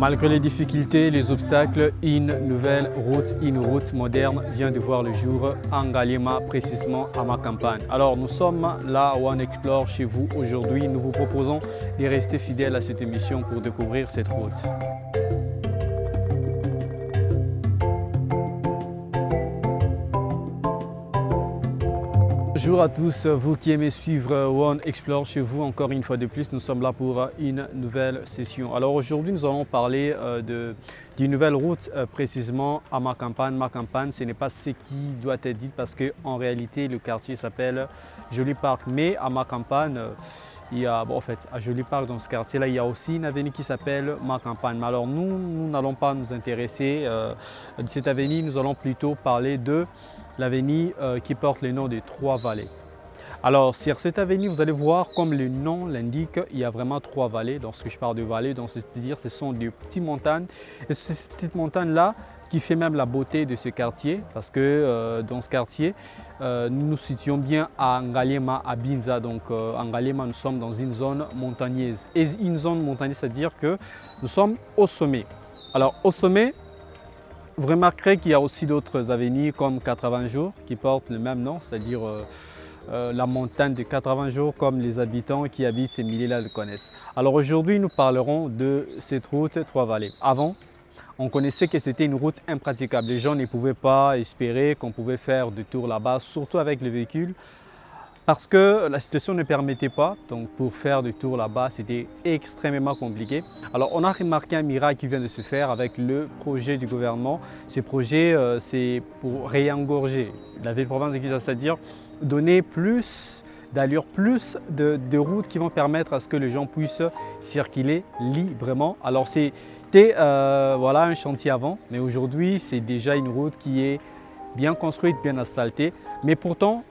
Malgré les difficultés, les obstacles, une nouvelle route, une route moderne vient de voir le jour en Ngaliema, précisément à Makampane. Alors nous sommes là à One Explore chez vous aujourd'hui. Nous vous proposons de rester fidèles à cette émission pour découvrir cette route. Bonjour à tous, vous qui aimez suivre One Explore chez vous, encore une fois de plus, nous sommes là pour une nouvelle session. Alors aujourd'hui, nous allons parler d'une nouvelle route, précisément à Makampane. Makampane, ce n'est pas ce qui doit être dit parce qu'en réalité, le quartier s'appelle Joli Park. Mais à Makampane, il y a, en fait, à Joli Park, dans ce quartier-là, il y a aussi une avenue qui s'appelle Makampane. Mais alors nous n'allons pas nous intéresser de cette avenue, nous allons plutôt parler de l'avenue qui porte le nom de Trois-Vallées. Alors sur cette avenue, vous allez voir, comme le nom l'indique, il y a vraiment trois vallées. Lorsque je parle de vallées, c'est-à-dire ce sont des petites montagnes. Et c'est ces petites montagnes-là qui fait même la beauté de ce quartier, parce que dans ce quartier, nous nous situons bien à Ngaliema, à Binza. Donc à Ngaliema, nous sommes dans une zone montagneuse. Et une zone montagneuse, c'est-à-dire que nous sommes au sommet. Alors au sommet, vous remarquerez qu'il y a aussi d'autres avenues comme 80 jours qui portent le même nom, c'est-à-dire la montagne de 80 jours comme les habitants qui habitent ces milliers-là le connaissent. Alors aujourd'hui, nous parlerons de cette route Trois-Vallées. Avant, on connaissait que c'était une route impraticable. Les gens ne pouvaient pas espérer qu'on pouvait faire de tour là-bas, surtout avec les véhicules, parce que la situation ne permettait pas. Donc pour faire du tour là-bas, c'était extrêmement compliqué. Alors on a remarqué un miracle qui vient de se faire avec le projet du gouvernement. Ce projet, c'est pour réengorger la ville-province de Kinshasa, c'est-à-dire donner plus d'allure, plus de routes qui vont permettre à ce que les gens puissent circuler librement. Alors c'était voilà, un chantier avant, mais aujourd'hui c'est déjà une route qui est bien construite, bien asphaltée. Mais pourtant,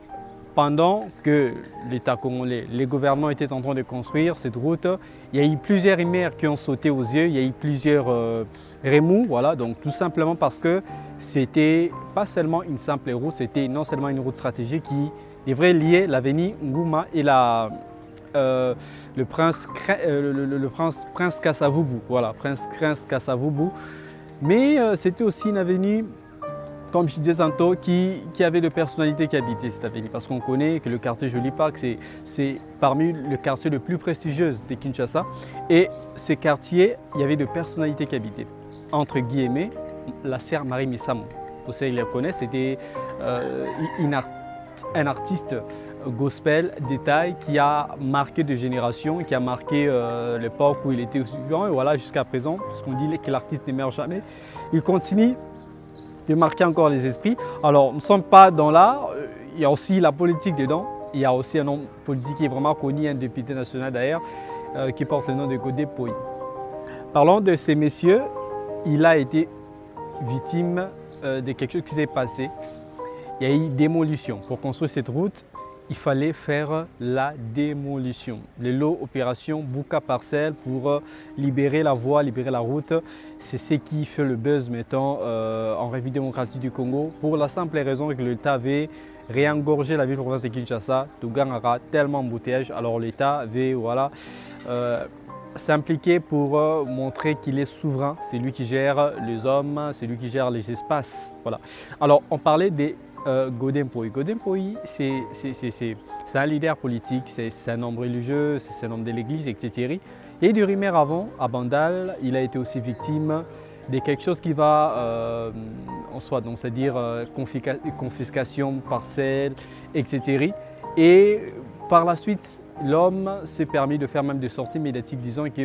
pendant que l'État congolais, les gouvernements étaient en train de construire cette route, il y a eu plusieurs émers qui ont sauté aux yeux, il y a eu plusieurs remous, voilà, donc tout simplement parce que c'était pas seulement une simple route, c'était non seulement une route stratégique qui devrait lier l'avenue Nguma et le prince Kassavubu, voilà, prince Kassavubu, mais c'était aussi une avenue, comme je disais tantôt, qui avait de personnalités qui habitaient cette avenue. Parce qu'on connaît que le quartier Joli Park, c'est parmi les quartiers les plus prestigieux de Kinshasa. Et ce quartier, il y avait de personnalités qui habitaient. Entre guillemets, la sœur Marie Missamou. Pour ceux qui la connaissent, c'était un artiste gospel détail qui a marqué de générations, qui a marqué l'époque où il était au suivant. Et voilà, jusqu'à présent, parce qu'on dit que l'artiste ne meurt jamais, il continue de marquer encore les esprits. Alors, nous ne sommes pas dans l'art, il y a aussi la politique dedans. Il y a aussi un homme politique qui est vraiment connu, un député national d'ailleurs, qui porte le nom de Godé Poyi. Parlons de ces messieurs, il a été victime de quelque chose qui s'est passé. Il y a eu démolition. Pour construire cette route, il fallait faire la démolition. Le lot opération Bouka Parcelle pour libérer la voie, libérer la route. C'est ce qui fait le buzz maintenant en République démocratique du Congo pour la simple raison que l'État avait réengorgé la ville-province de Kinshasa. Tougan aura tellement d'embouteillages. Alors l'État avait s'impliquer pour montrer qu'il est souverain. C'est lui qui gère les hommes, c'est lui qui gère les espaces. Voilà. Alors on parlait des Godé Poyi. Godé Poyi, c'est un leader politique, c'est un homme religieux, c'est un homme de l'église, etc. Il y a eu des rumeurs avant, à Bandal, il a été aussi victime de quelque chose qui va en soi, donc c'est-à-dire confiscation, parcelle, etc. Et par la suite, l'homme s'est permis de faire même des sorties médiatiques disant que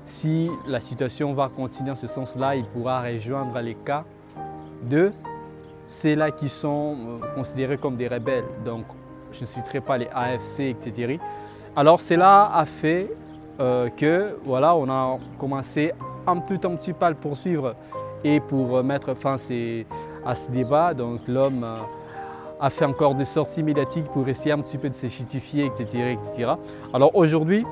si la situation va continuer en ce sens-là, il pourra rejoindre les cas de ceux-là qui sont considérés comme des rebelles, donc je ne citerai pas les AFC, etc. Alors cela a fait que voilà, on a commencé un petit peu à le poursuivre et pour mettre fin à ce débat, donc l'homme a fait encore des sorties médiatiques pour essayer un petit peu de se justifier, etc., etc. Alors aujourd'hui,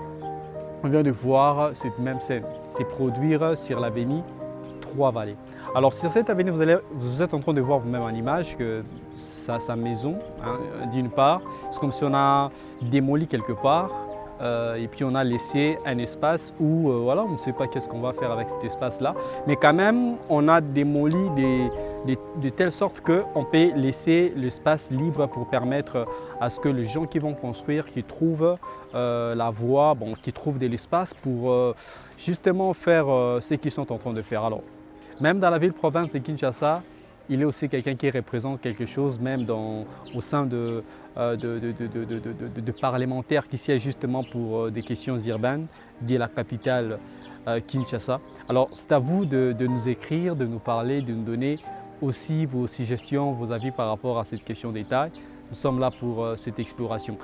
on vient de voir cette même scène se produire sur l'avenue Trois-Vallées. Alors sur cette avenue, vous êtes en train de voir vous-même en image que sa maison, hein, d'une part, c'est comme si on a démoli quelque part et puis on a laissé un espace où voilà, on ne sait pas qu'est-ce qu'on va faire avec cet espace-là. Mais quand même, on a démoli de telle sorte qu'on peut laisser l'espace libre pour permettre à ce que les gens qui vont construire, qui trouvent la voie, bon, qui trouvent de l'espace pour justement faire ce qu'ils sont en train de faire. Alors, même dans la ville-province de Kinshasa, il est aussi quelqu'un qui représente quelque chose, même au sein de parlementaires qui siègent justement pour des questions urbaines, dit la capitale Kinshasa. Alors c'est à vous de nous écrire, de nous parler, de nous donner aussi vos suggestions, vos avis par rapport à cette question des tailles. Nous sommes là pour cette exploration.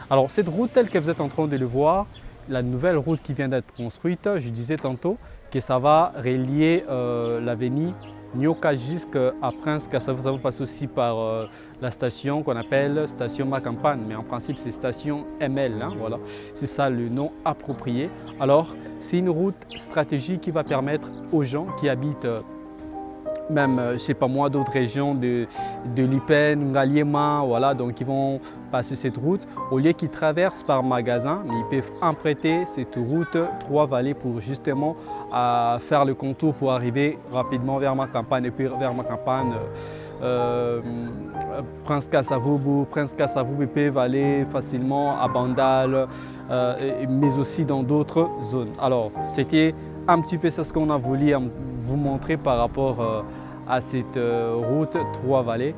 Alors cette route telle que vous êtes en train de le voir, la nouvelle route qui vient d'être construite, je disais tantôt que ça va relier l'avenue Nyoka jusqu'à Prince Kassavou. Ça va passer aussi par la station qu'on appelle station Makampane, mais en principe c'est station ML, hein, voilà. C'est ça le nom approprié. Alors c'est une route stratégique qui va permettre aux gens qui habitent même, je ne sais pas moi, d'autres régions de Lipen, Ngaliema, voilà, donc ils vont passer cette route. Au lieu qu'ils traversent par magasin, mais ils peuvent emprunter cette route Trois-Vallées pour justement faire le contour pour arriver rapidement vers ma campagne. Et puis vers ma campagne, Prince Kassavou peuvent aller facilement à Bandal, mais aussi dans d'autres zones. Alors, c'était un petit peu ça ce qu'on a voulu vous montrer par rapport à cette route Trois-Vallées.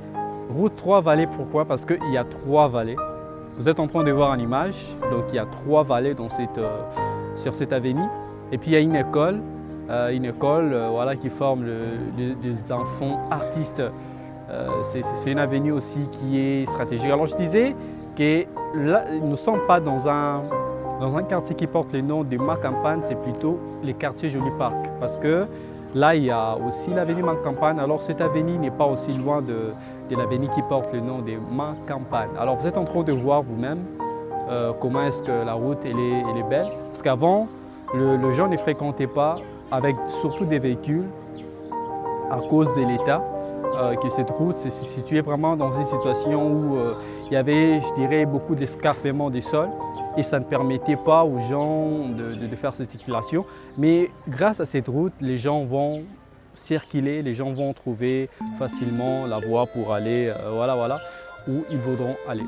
Route Trois-Vallées, pourquoi? Parce qu'il y a trois vallées. Vous êtes en train de voir une image, donc il y a trois vallées sur cette avenue. Et puis il y a une école voilà, qui forme des enfants artistes. C'est une avenue aussi qui est stratégique. Alors je disais que là, nous ne sommes pas dans un quartier qui porte le nom de Makampane, c'est plutôt le quartier Joli Parc. Parce que là, il y a aussi l'avenue Makampane. Alors cette avenue n'est pas aussi loin de l'avenue qui porte le nom de Makampane. Alors vous êtes en train de voir vous-même comment est-ce que la route elle est belle. Parce qu'avant, les gens ne fréquentaient pas avec surtout des véhicules à cause de l'état. Que cette route se situait vraiment dans une situation où il y avait, je dirais, beaucoup d'escarpement des sols et ça ne permettait pas aux gens de faire cette circulation. Mais grâce à cette route, les gens vont circuler, les gens vont trouver facilement la voie pour aller voilà, où ils voudront aller.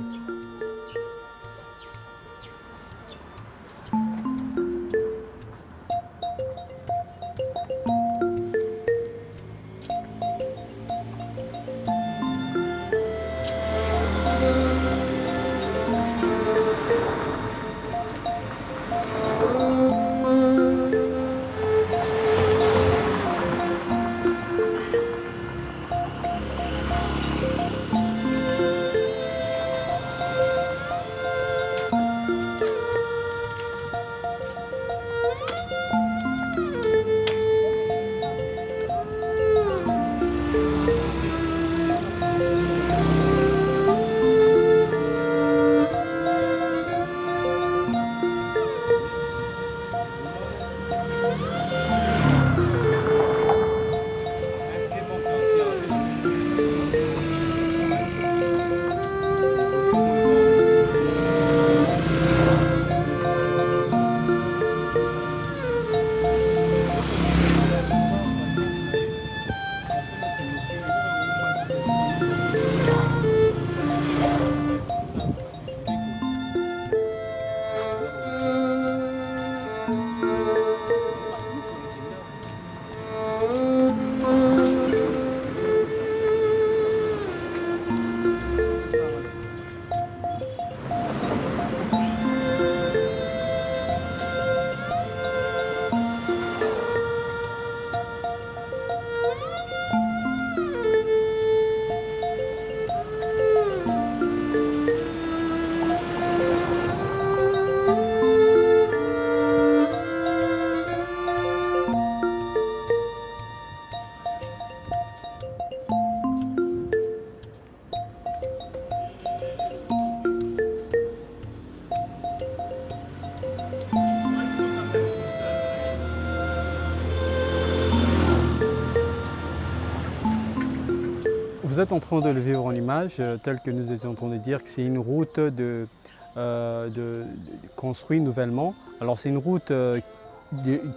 vous êtes en train de le vivre en image, tel que nous étions en train de dire que c'est une route construite nouvellement. Alors c'est une route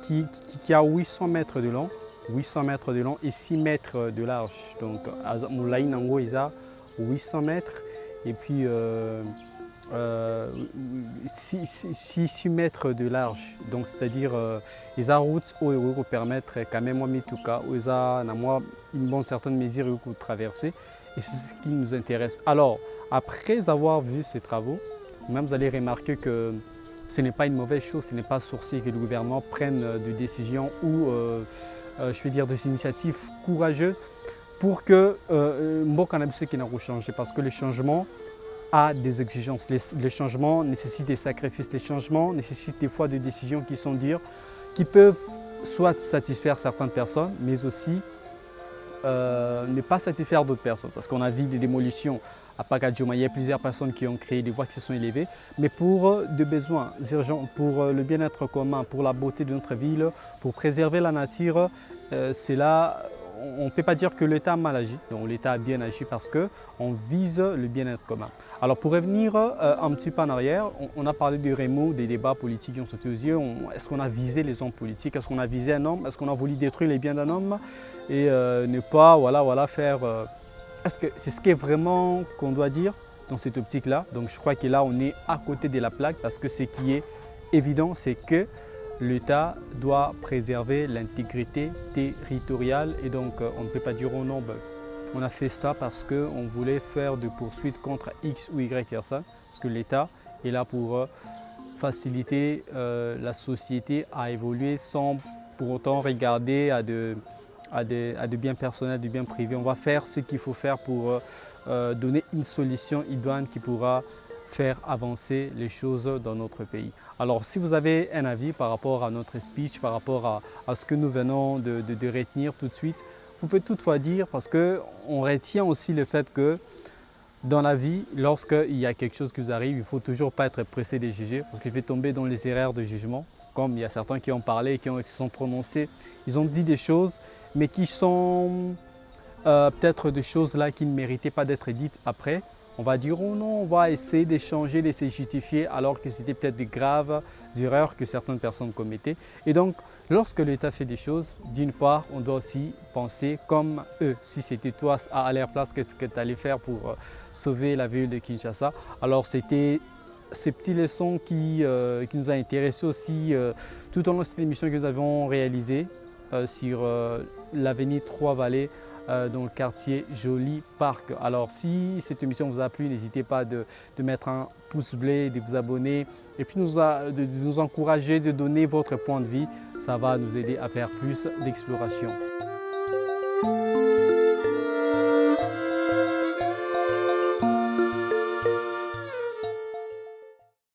qui a 800 mètres de long, 800 mètres de long et 6 mètres de large. Donc Moulaï Nango, il a 800 mètres et puis 6 mètres de large. Donc c'est-à-dire les routes où ils permettre quand même en tout cas où ils ont une bonne certaine mesure pour traverser et c'est ce qui nous intéresse. Alors après avoir vu ces travaux, même vous allez remarquer que ce n'est pas une mauvaise chose, ce n'est pas sorcier que le gouvernement prenne des décisions ou je vais dire des initiatives courageuses pour que Mboka Nabissé qui n'a pas changé parce que le changement a des exigences. Les changements nécessitent des sacrifices, les changements nécessitent des fois des décisions qui sont dures, qui peuvent soit satisfaire certaines personnes, mais aussi ne pas satisfaire d'autres personnes. Parce qu'on a vu des démolitions à Pakadjouma, il y a plusieurs personnes qui ont créé des voies qui se sont élevées, mais pour des besoins urgents, pour le bien-être commun, pour la beauté de notre ville, pour préserver la nature, c'est là. On ne peut pas dire que l'État a mal agi, donc l'État a bien agi parce qu'on vise le bien-être commun. Alors pour revenir un petit peu en arrière, on a parlé du remous, des débats politiques qui ont sauté aux yeux. Est-ce qu'on a visé les hommes politiques? Est-ce qu'on a visé un homme? Est-ce qu'on a voulu détruire les biens d'un homme? Et ne pas faire... Est-ce que c'est ce qui est vraiment qu'on doit dire dans cette optique-là? Donc je crois que là on est à côté de la plaque parce que ce qui est évident c'est que l'État doit préserver l'intégrité territoriale et donc on ne peut pas dire oh non, on a fait ça parce qu'on voulait faire des poursuites contre X ou Y personne, parce que l'État est là pour faciliter la société à évoluer sans pour autant regarder à des biens personnels, des biens privés. On va faire ce qu'il faut faire pour donner une solution idoine qui pourra faire avancer les choses dans notre pays. Alors si vous avez un avis par rapport à notre speech, par rapport à ce que nous venons de retenir tout de suite, vous pouvez toutefois dire parce qu'on retient aussi le fait que dans la vie, lorsqu'il y a quelque chose qui vous arrive, il ne faut toujours pas être pressé de juger parce qu'il peut tomber dans les erreurs de jugement. Comme il y a certains qui ont parlé, qui sont prononcés, ils ont dit des choses mais qui sont peut-être des choses là qui ne méritaient pas d'être dites après. On va dire oh non, on va essayer d'échanger, de se justifier alors que c'était peut-être des graves erreurs que certaines personnes commettaient. Et donc, lorsque l'État fait des choses, d'une part, on doit aussi penser comme eux. Si c'était toi à leur place, qu'est-ce que tu allais faire pour sauver la ville de Kinshasa? Alors, c'était ces petites leçons qui nous ont intéressés aussi tout au long de cette émission que nous avons réalisée sur l'avenue Trois-Vallées. Dans le quartier Joli Parc. Alors si cette émission vous a plu, n'hésitez pas de mettre un pouce bleu, de vous abonner et puis de nous encourager, de donner votre point de vue. Ça va nous aider à faire plus d'exploration.